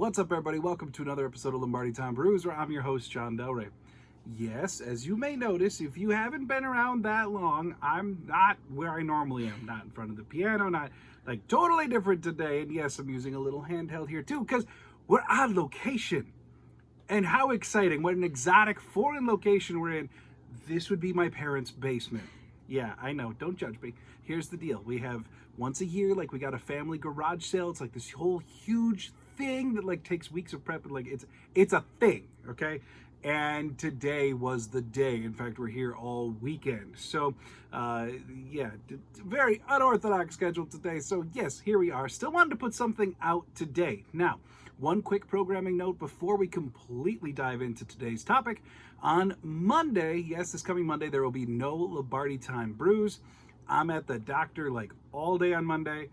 What's up, everybody? Welcome to another episode of Lombardi Time Brews, where I'm your host, John Del Rey. Yes, as you may notice, if you haven't been around that long, I'm not where I normally am. Not in front of the piano, not like totally different today. And yes, I'm using a little handheld here too, because we're on location. And how exciting, what an exotic foreign location we're in. This would be my parents' basement. Yeah, I know, don't judge me. Here's the deal. We have once a year, like we got a family garage sale. It's like this whole huge thing that like takes weeks of prep, and like it's a thing, okay? And today was the day. In fact, we're here all weekend. So, yeah, very unorthodox schedule today. So yes, here we are. Still wanted to put something out today. Now, one quick programming note before we completely dive into today's topic. On Monday, yes, this coming Monday, there will be no Lombardi Time Brews. I'm at the doctor like all day on Monday.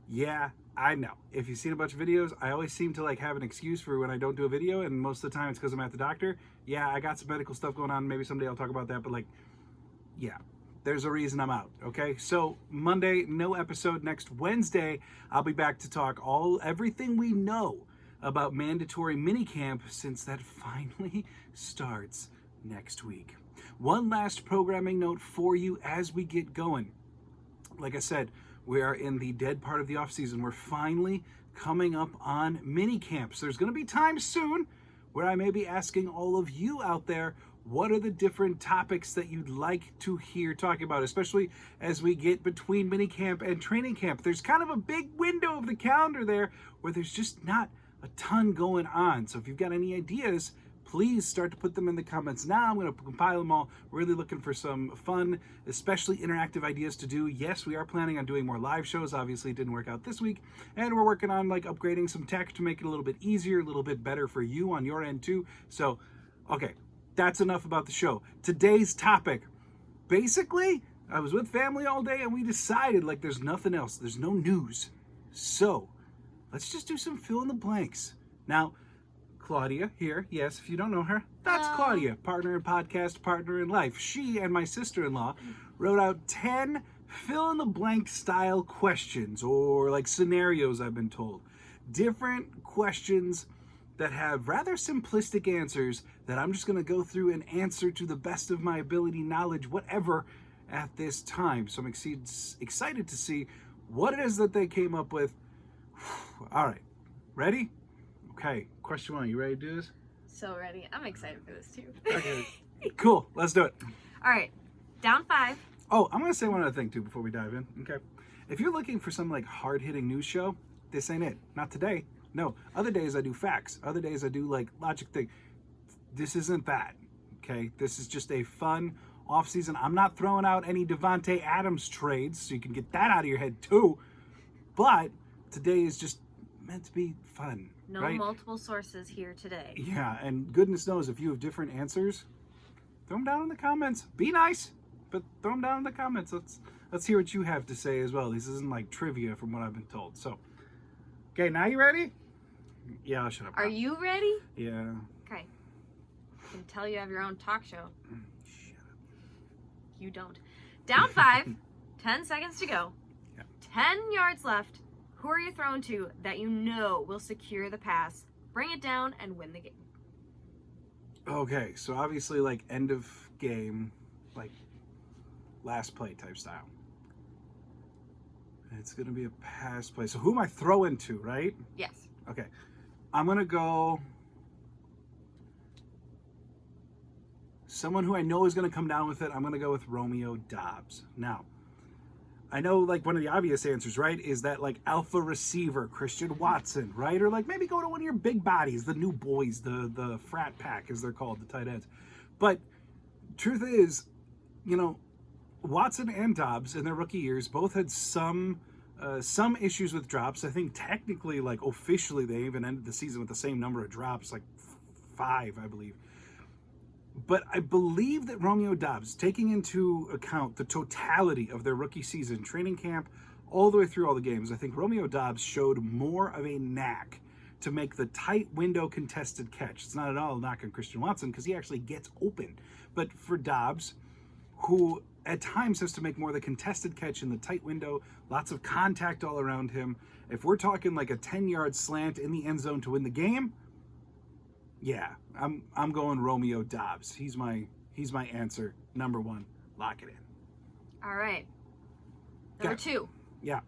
Yeah, I know. If you've seen a bunch of videos, I always seem to like have an excuse for when I don't do a video, and most of the time it's because I'm at the doctor. Yeah, I got some medical stuff going on. Maybe someday I'll talk about that, but like, yeah, there's a reason I'm out, okay? So Monday, no episode. Next Wednesday, I'll be back to talk everything we know about mandatory minicamp, since that finally starts next week. One last programming note for you as we get going. Like I said, we are in the dead part of the off season. We're finally coming up on mini camps. There's going to be times soon where I may be asking all of you out there, what are the different topics that you'd like to hear talking about, especially as we get between mini camp and training camp. There's kind of a big window of the calendar there where there's just not a ton going on. So if you've got any ideas, please start to put them in the comments now. I'm going to compile them all. Really looking for some fun, especially interactive ideas to do. Yes, we are planning on doing more live shows. Obviously, it didn't work out this week. And we're working on like upgrading some tech to make it a little bit easier, a little bit better for you on your end too. So, okay, that's enough about the show. Today's topic, basically, I was with family all day and we decided like there's nothing else. There's no news. So, let's just do some fill in the blanks. Now, Claudia here, yes, if you don't know her, that's Claudia, partner in podcast, partner in life. She and my sister-in-law wrote out 10 fill-in-the-blank style questions, or like scenarios, I've been told. Different questions that have rather simplistic answers that I'm just going to go through and answer to the best of my ability, knowledge, whatever, at this time. So I'm excited to see what it is that they came up with. All right, ready? Okay, question one. You ready to do this? So ready. I'm excited for this too. Okay, cool. Let's do it. All right, down 5. Oh, I'm going to say one other thing too before we dive in. Okay. If you're looking for some like hard-hitting news show, this ain't it. Not today. No. Other days I do facts. Other days I do like logic thing. This isn't that. Okay. This is just a fun off-season. I'm not throwing out any Devontae Adams trades, so you can get that out of your head too. But today is just meant to be fun. No right? multiple sources here today. Yeah, and goodness knows if you have different answers, throw them down in the comments. Be nice, but throw them down in the comments. Let's hear what you have to say as well. This isn't like trivia from what I've been told. So, okay, now you ready? Yeah, I'll shut up. Are you ready? Yeah. Okay. I can tell you have your own talk show. Shut up. You don't. Down 5. 10 seconds to go. Yeah. 10 yards left. Who are you throwing to that you know will secure the pass, bring it down, and win the game? Okay, so obviously like end of game, like last play type style. It's going to be a pass play. So who am I throwing to, right? Yes. Okay. I'm going to go someone who I know is going to come down with it. I'm going to go with Romeo Doubs. Now, I know like one of the obvious answers, right, is that like alpha receiver, Christian Watson, right? Or like maybe go to one of your big bodies, the new boys, the frat pack as they're called, the tight ends. But truth is, you know, Watson and Doubs in their rookie years both had some issues with drops. I think technically, like officially, they even ended the season with the same number of drops, like 5, I believe. But I believe that Romeo Doubs, taking into account the totality of their rookie season, training camp, all the way through all the games, I think Romeo Doubs showed more of a knack to make the tight window contested catch. It's not at all a knock on Christian Watson because he actually gets open. But for Doubs, who at times has to make more of the contested catch in the tight window, lots of contact all around him. If we're talking like a 10-yard slant in the end zone to win the game, yeah, I'm going Romeo Doubs. He's my answer. Number one. Lock it in. All right. Number 2. Yeah.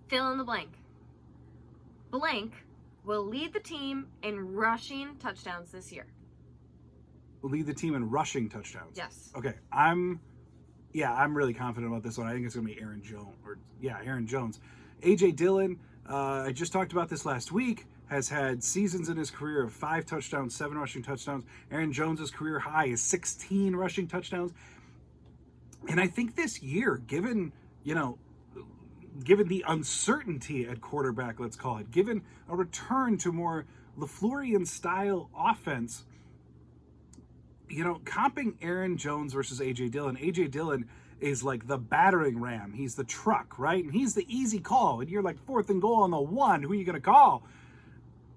Fill in the blank. Blank will lead the team in rushing touchdowns this year. Will lead the team in rushing touchdowns. Yes. Okay. I'm really confident about this one. I think it's going to be Aaron Jones. A.J. Dillon, I just talked about this last week, has had seasons in his career of 5 touchdowns, 7 rushing touchdowns. Aaron Jones's career high is 16 rushing touchdowns. And I think this year, given the uncertainty at quarterback, let's call it, given a return to more LaFleurian style offense, comping Aaron Jones versus A.J. Dillon. A.J. Dillon is like the battering ram. He's the truck, right? And he's the easy call. And you're like 4th and goal on the 1. Who are you going to call?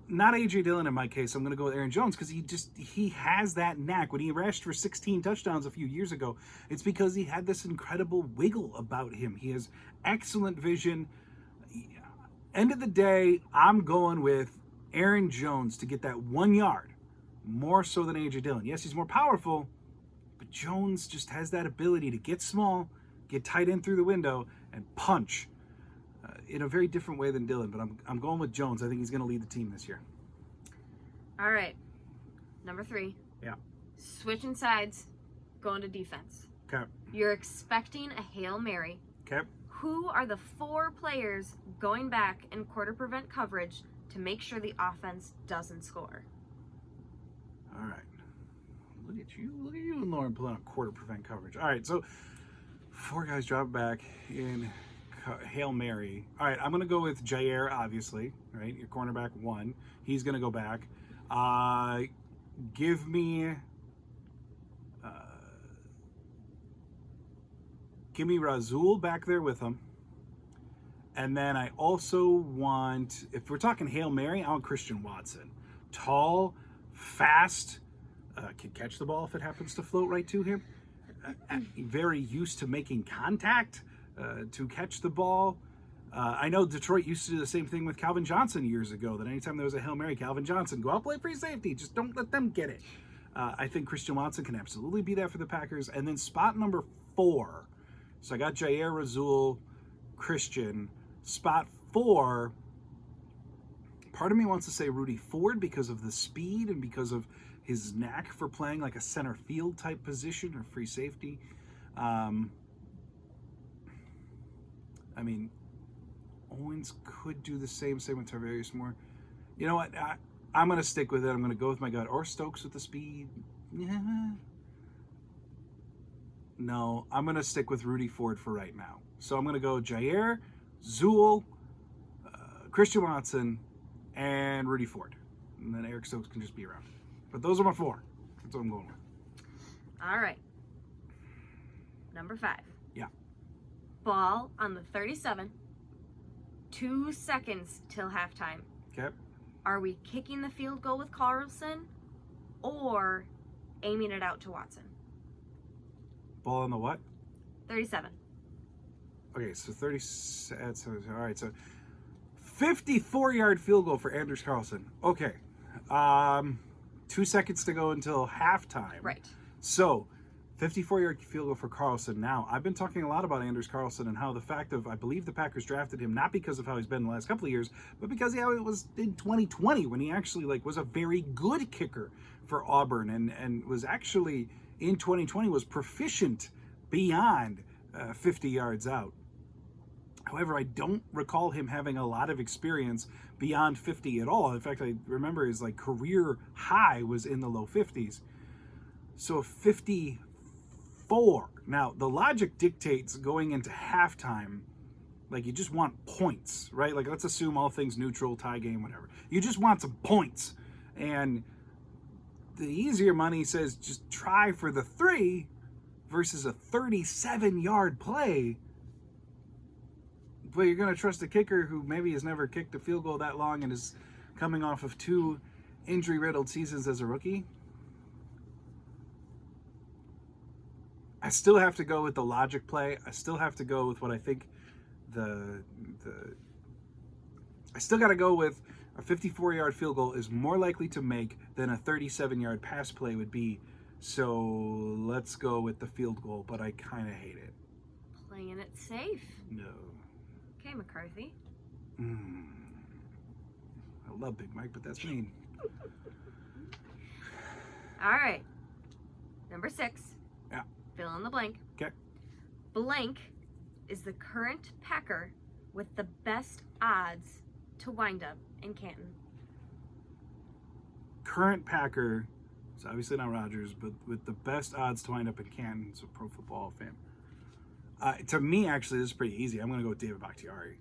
Not A.J. Dillon in my case. I'm going to go with Aaron Jones because he has that knack. When he rushed for 16 touchdowns a few years ago, it's because he had this incredible wiggle about him. He has excellent vision. End of the day, I'm going with Aaron Jones to get that 1 yard, more so than A.J. Dillon. Yes, he's more powerful, but Jones just has that ability to get small, get tight end through the window, and punch. In a very different way than Dillon, but I'm going with Jones. I think he's going to lead the team this year. All right. Number 3. Yeah. Switching sides, going to defense. Okay. You're expecting a Hail Mary. Okay. Who are the 4 players going back in quarter prevent coverage to make sure the offense doesn't score? All right. Look at you and Lauren pulling out quarter prevent coverage. All right, so 4 guys drop back in Hail Mary. All right, I'm going to go with Jair, obviously, right? Your cornerback 1. He's going to go back. Give me Razul back there with him. And then I also want, if we're talking Hail Mary, I want Christian Watson. Tall, fast, can catch the ball if it happens to float right to him. Very used to making contact. To catch the ball. I know Detroit used to do the same thing with Calvin Johnson years ago, that anytime there was a Hail Mary, Calvin Johnson, go out, play free safety. Just don't let them get it. I think Christian Watson can absolutely be that for the Packers. And then spot number 4. So I got Jair, Razul, Christian. Spot 4, part of me wants to say Rudy Ford because of the speed and because of his knack for playing like a center field type position or free safety. I mean, Owens could do the same with Tarvarius Moore. You know what? I'm going to stick with it. I'm going to go with my gut. Or Stokes with the speed. Yeah. No, I'm going to stick with Rudy Ford for right now. So I'm going to go Jair, Zool, Christian Watson, and Rudy Ford. And then Eric Stokes can just be around. But those are my 4. That's what I'm going with. All right. Number 5. Yeah. Ball on the 37. 2 seconds till halftime. Okay. Are we kicking the field goal with Carlson or aiming it out to Watson? Ball on the what? 37. Okay, so 30. All right, so 54-yard field goal for Anders Carlson. Okay. 2 seconds to go until halftime. Right. So 54-yard field goal for Carlson. Now, I've been talking a lot about Anders Carlson and how the fact of, I believe the Packers drafted him not because of how he's been the last couple of years, but because it was in 2020 when he actually was a very good kicker for Auburn and was actually in 2020 was proficient beyond 50 yards out. However, I don't recall him having a lot of experience beyond 50 at all. In fact, I remember his career high was in the low 50s. So 54. Now, the logic dictates going into halftime, you just want points, right? Let's assume all things neutral, tie game, whatever. You just want some points. And the easier money says just try for the 3 versus a 37-yard play. But you're going to trust a kicker who maybe has never kicked a field goal that long and is coming off of 2 injury-riddled seasons as a rookie? I still have to go with the logic play. I still have to go with what I think I still got to go with a 54-yard field goal is more likely to make than a 37-yard pass play would be. So let's go with the field goal, but I kind of hate it. Playing it safe. No. Okay, McCarthy. I love Big Mike, but that's mean. All right. Number 6. Yeah. Fill in the blank. Okay. Blank is the current Packer with the best odds to wind up in Canton. Current Packer, it's obviously not Rodgers, but with the best odds to wind up in Canton, so Pro Football Hall of Fame. To me, actually, this is pretty easy. I'm going to go with David Bakhtiari.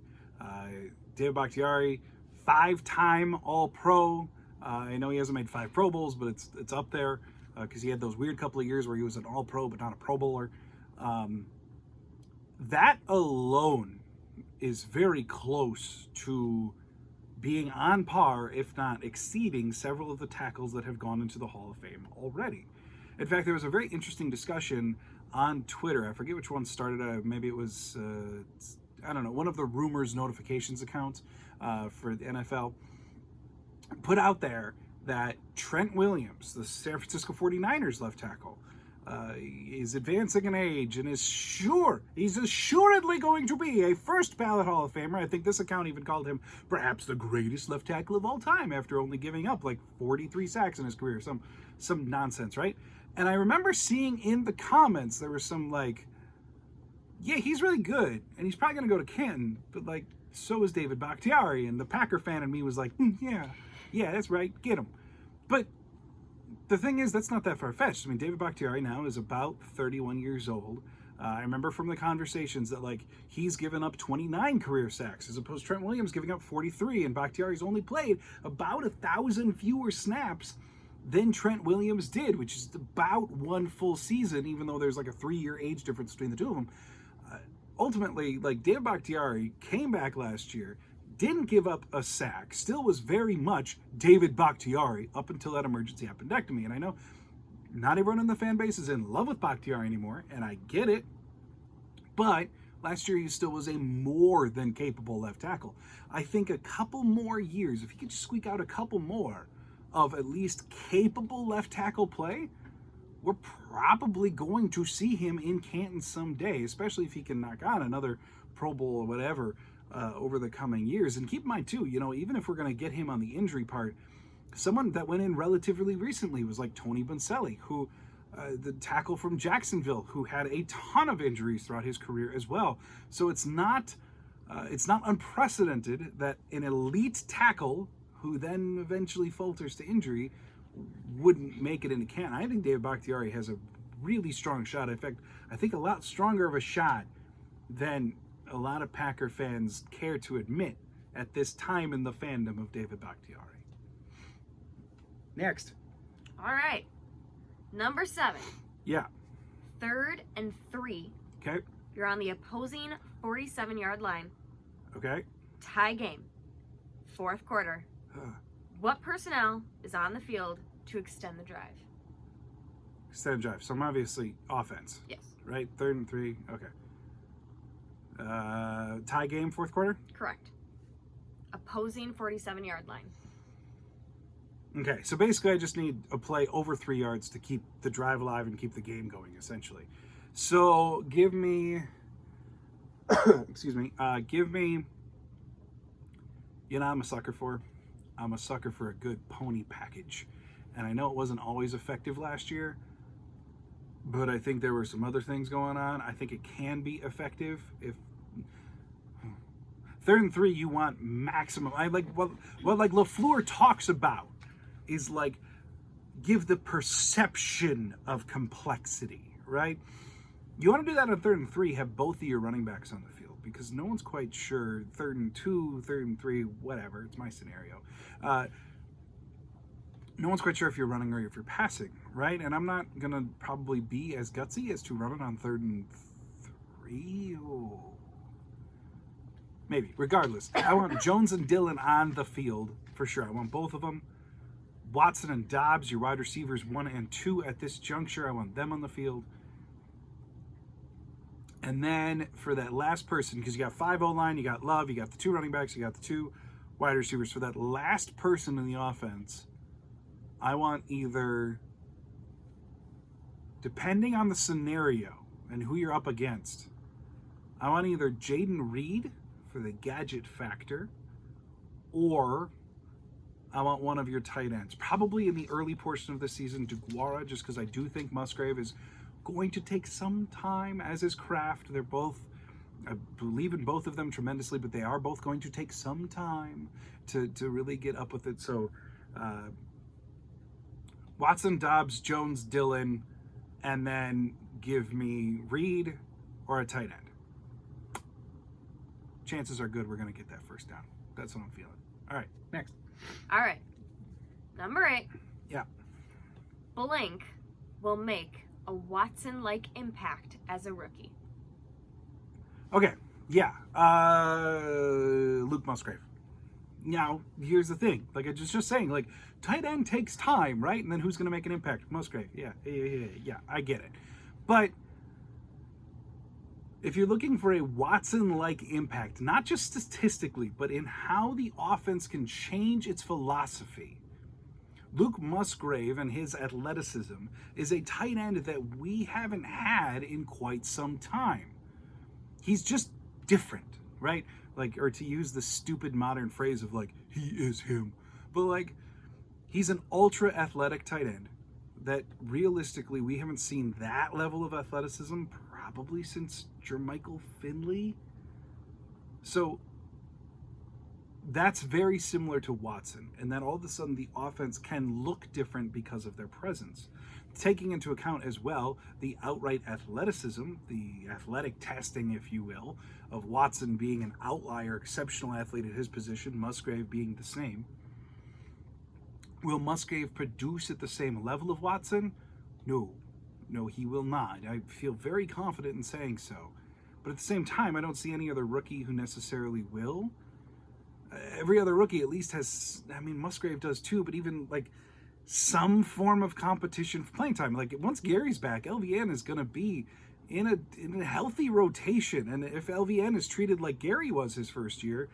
David Bakhtiari, 5-time All-Pro. I know he hasn't made 5 Pro Bowls, but it's up there because he had those weird couple of years where he was an All-Pro but not a Pro Bowler. That alone is very close to being on par, if not exceeding, several of the tackles that have gone into the Hall of Fame already. In fact, there was a very interesting discussion on Twitter. I forget which one started. Maybe it was, I don't know, one of the rumors notifications accounts for the NFL put out there that Trent Williams, the San Francisco 49ers left tackle, is advancing in age and he's assuredly going to be a first ballot Hall of Famer. I think this account even called him perhaps the greatest left tackle of all time after only giving up like 43 sacks in his career. Some nonsense, right? And I remember seeing in the comments there was some like, yeah, he's really good and he's probably going to go to Canton, but like, so is David Bakhtiari. And the Packer fan in me was like, yeah, that's right, get him. But the thing is, that's not that far-fetched. I mean, David Bakhtiari now is about 31 years old. I remember from the conversations that, like, he's given up 29 career sacks as opposed to Trent Williams giving up 43, and Bakhtiari's only played about 1,000 fewer snaps than Trent Williams did, which is about one full season, even though there's, like, a 3-year age difference between the two of them. Ultimately, like, David Bakhtiari came back last year, didn't give up a sack, still was very much David Bakhtiari up until that emergency appendectomy. And I know not everyone in the fan base is in love with Bakhtiari anymore, and I get it, but last year he still was a more than capable left tackle. I think a couple more years, if he could just squeak out a couple more of at least capable left tackle play, we're probably going to see him in Canton someday, especially if he can knock on another Pro Bowl or whatever over the coming years. And keep in mind too, even if we're going to get him on the injury part, someone that went in relatively recently was like Tony Bonselli, who the tackle from Jacksonville, who had a ton of injuries throughout his career as well. So it's not unprecedented that an elite tackle who then eventually falters to injury wouldn't make it into Canton. I think David Bakhtiari has a really strong shot. In fact, I think a lot stronger of a shot than a lot of Packer fans care to admit at this time in the fandom of David Bakhtiari. Next. All right. Number 7. Yeah. 3rd and 3. Okay. You're on the opposing 47-yard line. Okay. Tie game. 4th quarter. What personnel is on the field to extend the drive? Extended drive. So I'm obviously offense. Yes. Right? 3rd and 3. Okay. Tie game, 4th quarter? Correct. Opposing 47-yard line. Okay, so basically I just need a play over 3 yards to keep the drive alive and keep the game going, essentially. So give me, give me, I'm a sucker for a good pony package. And I know it wasn't always effective last year, but I think there were some other things going on. I think it can be effective if 3rd and 3, you want maximum. I like what like LaFleur talks about is like give the perception of complexity, right? You want to do that on 3rd and 3, have both of your running backs on the field because no one's quite sure 3rd and 2, 3rd and 3, whatever. It's my scenario. No one's quite sure if you're running or if you're passing, right? And I'm not going to probably be as gutsy as to run it on 3rd and 3. Oh. Maybe. Regardless, I want Jones and Dillon on the field for sure. I want both of them. Watson and Dobbs, your wide receivers 1 and 2 at this juncture. I want them on the field. And then for that last person, because you got 5 O-line, you got Love, you got the 2 running backs, you got the 2 wide receivers. For that last person in the offense, I want either, depending on the scenario and who you're up against, I want either Jaden Reed for the gadget factor, or I want one of your tight ends. Probably in the early portion of the season, DeGuara, just because I do think Musgrave is going to take some time, as is Kraft. They're both, I believe in both of them tremendously, but they are both going to take some time to really get up with it. So Watson, Dobbs, Jones, Dillon, and then give me Reed or a tight end. Chances are good we're going to get that first down. That's what I'm feeling. All right, next. All right. Number 8. Yeah. Blank will make a Watson-like impact as a rookie. Okay, yeah. Luke Musgrave. Now, here's the thing. Like I was just saying, like, tight end takes time, right? And then who's going to make an impact? Musgrave. Yeah, I get it. But if you're looking for a Watson-like impact, not just statistically, but in how the offense can change its philosophy, Luke Musgrave and his athleticism is a tight end that we haven't had in quite some time. He's just different, right? Like, or to use the stupid modern phrase of like, he is him. But like, he's an ultra athletic tight end that realistically we haven't seen that level of athleticism probably since Jermichael Finley. So that's very similar to Watson, and that all of a sudden the offense can look different because of their presence. Taking into account as well the outright athleticism, the athletic testing, if you will, of Watson being an outlier, exceptional athlete at his position, Musgrave being the same. Will Musgrave produce at the same level of Watson? No, he will not. I feel very confident in saying so. But at the same time, I don't see any other rookie who necessarily will. Every other rookie at least has, I mean, Musgrave does too, but even like some form of competition for playing time. Like once Gary's back, LVN is going to be in a healthy rotation. And if LVN is treated like Gary was his first year,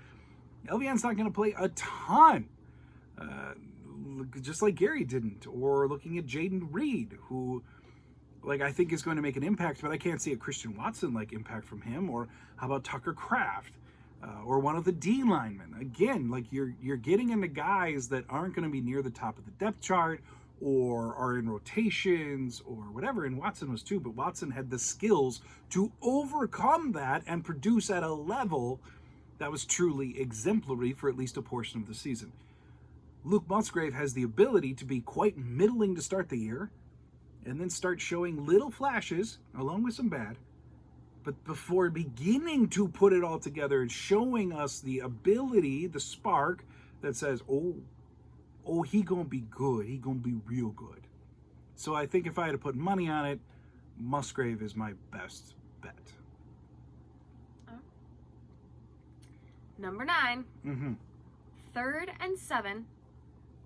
LVN's not going to play a ton. Just like Gary didn't. Or looking at Jaden Reed, who like I think is going to make an impact, but I can't see a Christian Watson like impact from him. Or how about Tucker Kraft? Or one of the D linemen. Again, like you're getting into guys that aren't going to be near the top of the depth chart or are in rotations or whatever. And Watson was too, but Watson had the skills to overcome that and produce at a level that was truly exemplary for at least a portion of the season. Luke Musgrave has the ability to be quite middling to start the year and then start showing little flashes, along with some bad, but before beginning to put it all together and showing us the ability, the spark that says, oh, he gonna be good. He gonna be real good. So I think if I had to put money on it, Musgrave is my best bet. Number 9. Mm-hmm. 3rd and 7,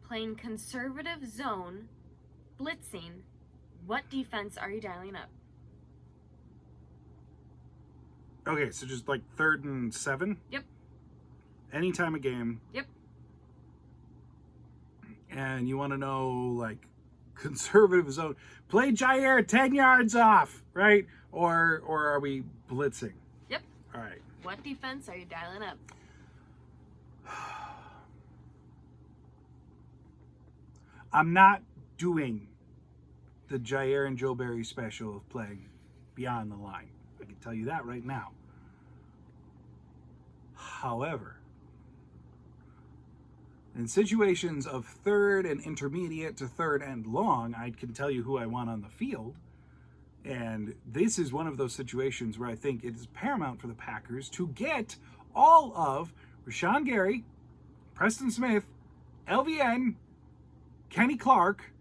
playing conservative zone, blitzing. What defense are you dialing up? Okay, so just like 3rd and 7? Yep. Any time of game. Yep. And you want to know, like, conservative zone. Play Jair 10 yards off, right? Or are we blitzing? Yep. All right. What defense are you dialing up? I'm not doing the Jair and Joe Barry special of playing beyond the line. I can tell you that right now. However, in situations of 3rd and intermediate to 3rd and long, I can tell you who I want on the field. And this is one of those situations where I think it is paramount for the Packers to get all of Rashawn Gary, Preston Smith, LVN, Kenny Clark,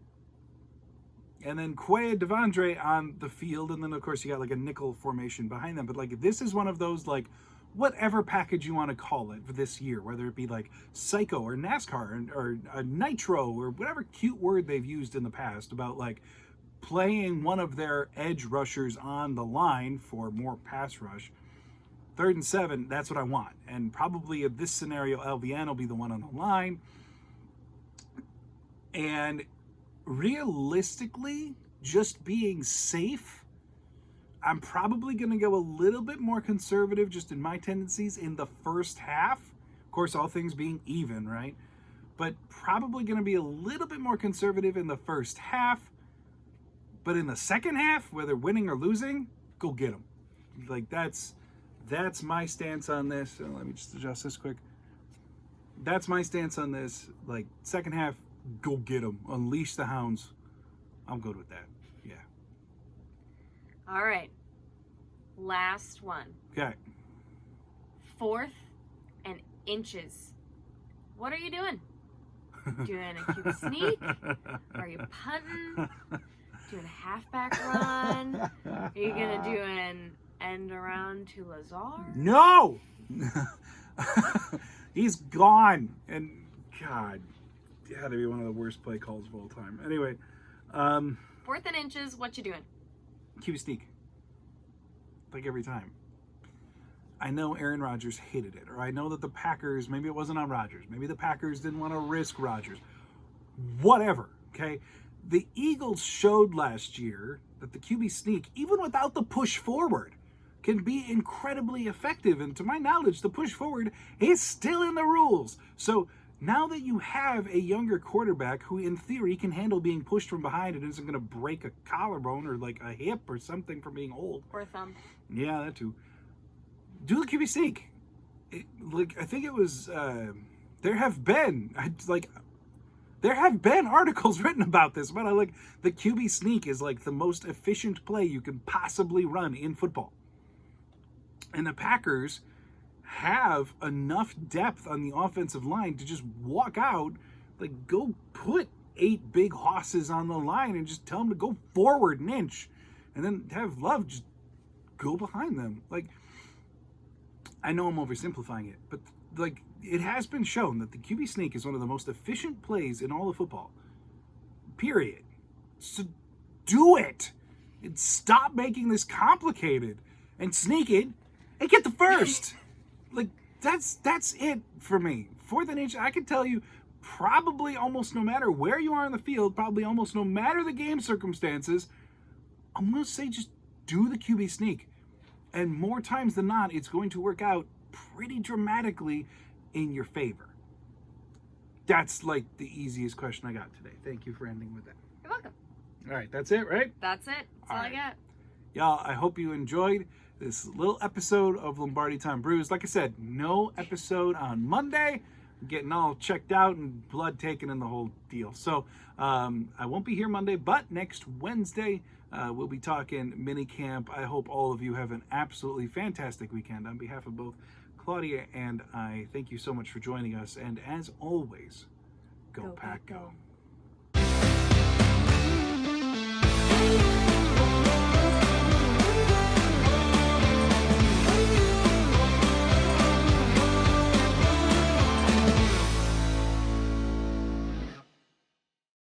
and then Quay Devondre on the field. And then, of course, you got like a nickel formation behind them. But like this is one of those like whatever package you want to call it for this year, whether it be like Psycho or NASCAR or Nitro or whatever cute word they've used in the past about like playing one of their edge rushers on the line for more pass rush. 3rd and 7, that's what I want. And probably in this scenario, LVN will be the one on the line. And realistically, just being safe, I'm probably going to go a little bit more conservative just in my tendencies in the first half. Of course, all things being even, right? But probably going to be a little bit more conservative in the first half. But in the second half, whether winning or losing, go get them. Like, that's my stance on this. Let me just adjust this quick. That's my stance on this. Like, second half, go get them. Unleash the hounds. I'm good with that. Yeah. All right. Last one. Okay. 4th and inches. What are you doing? Doing a QB sneak? Are you punting? Doing a halfback run? Are you going to do an end around to Lazard? No! He's gone. And, God, it had to be one of the worst play calls of all time. Anyway. 4th and inches, what you doing? QB sneak. Like every time. I know Aaron Rodgers hated it, or I know that the Packers, maybe it wasn't on Rodgers, maybe the Packers didn't want to risk Rodgers. Whatever, okay? The Eagles showed last year that the QB sneak, even without the push forward, can be incredibly effective. And to my knowledge, the push forward is still in the rules. So now that you have a younger quarterback who, in theory, can handle being pushed from behind and isn't going to break a collarbone or like a hip or something from being old. Or a thumb. Yeah, that too. Do the QB sneak. I think it was, there have been articles written about this, but the QB sneak is like the most efficient play you can possibly run in football. And the Packers have enough depth on the offensive line to just walk out, like go put 8 big hosses on the line and just tell them to go forward an inch, and then have Love just go behind them. Like, I know I'm oversimplifying it, but like it has been shown that the QB sneak is one of the most efficient plays in all of football. Period. So do it and stop making this complicated and sneak it and get the first. Like, that's it for me. 4th and inch, I can tell you, probably almost no matter where you are in the field, probably almost no matter the game circumstances, I'm going to say just do the QB sneak. And more times than not, it's going to work out pretty dramatically in your favor. That's like the easiest question I got today. Thank you for ending with that. You're welcome. All right, that's it, right? That's it. That's all I got. Y'all, I hope you enjoyed this little episode of Lombardi Time Brews. Like I said, no episode on Monday. I'm getting all checked out and blood taken and the whole deal. So I won't be here Monday, but next Wednesday we'll be talking minicamp. I hope all of you have an absolutely fantastic weekend. On behalf of both Claudia and I, thank you so much for joining us. And as always, go Pack, go.